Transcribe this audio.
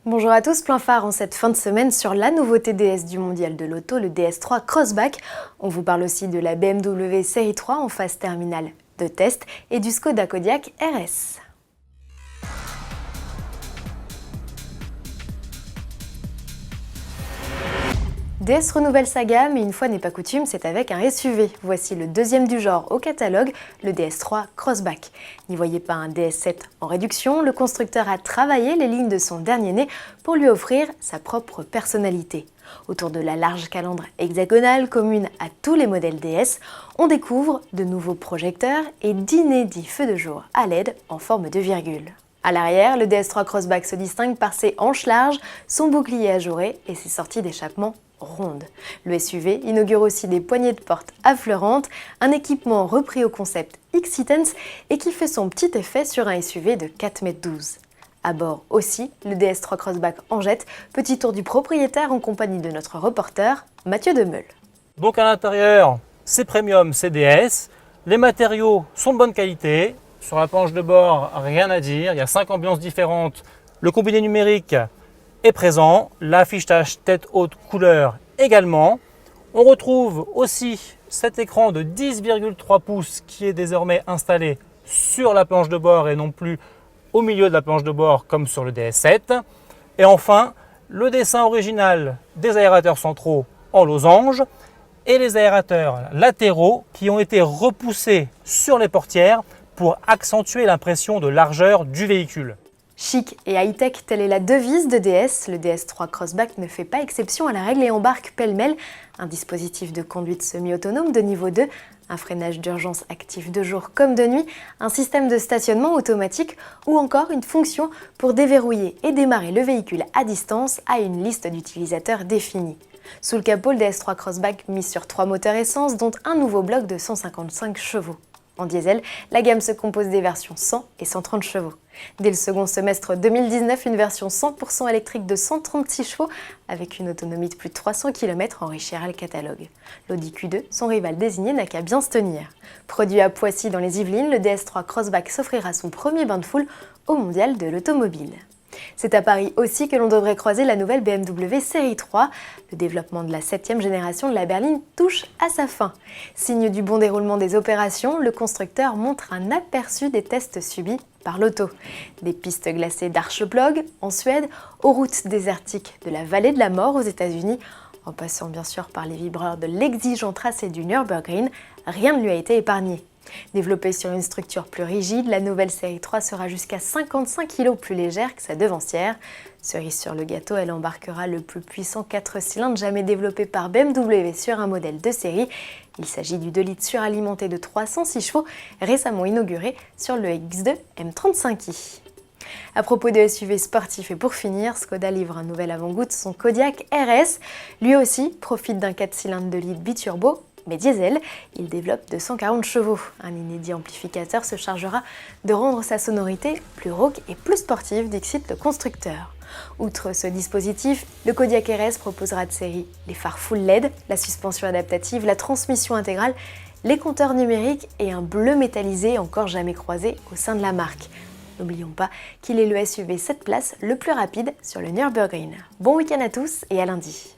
Bonjour à tous, plein phare en cette fin de semaine sur la nouveauté DS du mondial de l'auto, le DS3 Crossback. On vous parle aussi de la BMW Série 3 en phase terminale de test et du Skoda Kodiaq RS. DS renouvelle sa gamme, et une fois n'est pas coutume, c'est avec un SUV. Voici le deuxième du genre au catalogue, le DS3 Crossback. N'y voyez pas un DS7 en réduction, le constructeur a travaillé les lignes de son dernier né pour lui offrir sa propre personnalité. Autour de la large calandre hexagonale commune à tous les modèles DS, on découvre de nouveaux projecteurs et d'inédits feux de jour à LED en forme de virgule. À l'arrière, le DS3 Crossback se distingue par ses hanches larges, son bouclier ajouré et ses sorties d'échappement rondes. Le SUV inaugure aussi des poignées de porte affleurantes, un équipement repris au concept X-Citance et qui fait son petit effet sur un SUV de 4,12 m. À bord aussi, le DS3 Crossback en jette, petit tour du propriétaire en compagnie de notre reporter Mathieu Demeule. Donc à l'intérieur, c'est premium, c'est DS, les matériaux sont de bonne qualité, sur la planche de bord, rien à dire, il y a 5 ambiances différentes, le combiné numérique est présent, l'affichage tête haute couleur également. On retrouve aussi cet écran de 10,3 pouces qui est désormais installé sur la planche de bord et non plus au milieu de la planche de bord comme sur le DS7. Et enfin, le dessin original des aérateurs centraux en losange et les aérateurs latéraux qui ont été repoussés sur les portières pour accentuer l'impression de largeur du véhicule. Chic et high-tech, telle est la devise de DS. Le DS3 Crossback ne fait pas exception à la règle et embarque pêle-mêle un dispositif de conduite semi-autonome de niveau 2, un freinage d'urgence actif de jour comme de nuit, un système de stationnement automatique ou encore une fonction pour déverrouiller et démarrer le véhicule à distance à une liste d'utilisateurs définie. Sous le capot, le DS3 Crossback mise sur 3 moteurs essence, dont un nouveau bloc de 155 chevaux. En diesel, la gamme se compose des versions 100 et 130 chevaux. Dès le second semestre 2019, une version 100% électrique de 136 chevaux avec une autonomie de plus de 300 km enrichira le catalogue. L'Audi Q2, son rival désigné, n'a qu'à bien se tenir. Produit à Poissy dans les Yvelines, le DS3 Crossback s'offrira son premier bain de foule au mondial de l'automobile. C'est à Paris aussi que l'on devrait croiser la nouvelle BMW Série 3. Le développement de la 7e génération de la berline touche à sa fin. Signe du bon déroulement des opérations, le constructeur montre un aperçu des tests subis par l'auto. Des pistes glacées d'Archeplog en Suède, aux routes désertiques de la vallée de la mort aux États-Unis, en passant bien sûr par les vibreurs de l'exigeant tracé du Nürburgring, rien ne lui a été épargné. Développée sur une structure plus rigide, la nouvelle série 3 sera jusqu'à 55 kg plus légère que sa devancière. Cerise sur le gâteau, elle embarquera le plus puissant 4 cylindres jamais développé par BMW sur un modèle de série. Il s'agit du 2 litres suralimenté de 306 chevaux, récemment inauguré sur le X2 M35i. À propos de SUV sportifs et pour finir, Skoda livre un nouvel avant-goût de son Kodiaq RS. Lui aussi profite d'un 4 cylindres de litre biturbo, mais diesel, il développe 240 chevaux. Un inédit amplificateur se chargera de rendre sa sonorité plus rauque et plus sportive, dixit le constructeur. Outre ce dispositif, le Kodiaq RS proposera de série les phares full LED, la suspension adaptative, la transmission intégrale, les compteurs numériques et un bleu métallisé encore jamais croisé au sein de la marque. N'oublions pas qu'il est le SUV 7 places le plus rapide sur le Nürburgring. Bon week-end à tous et à lundi.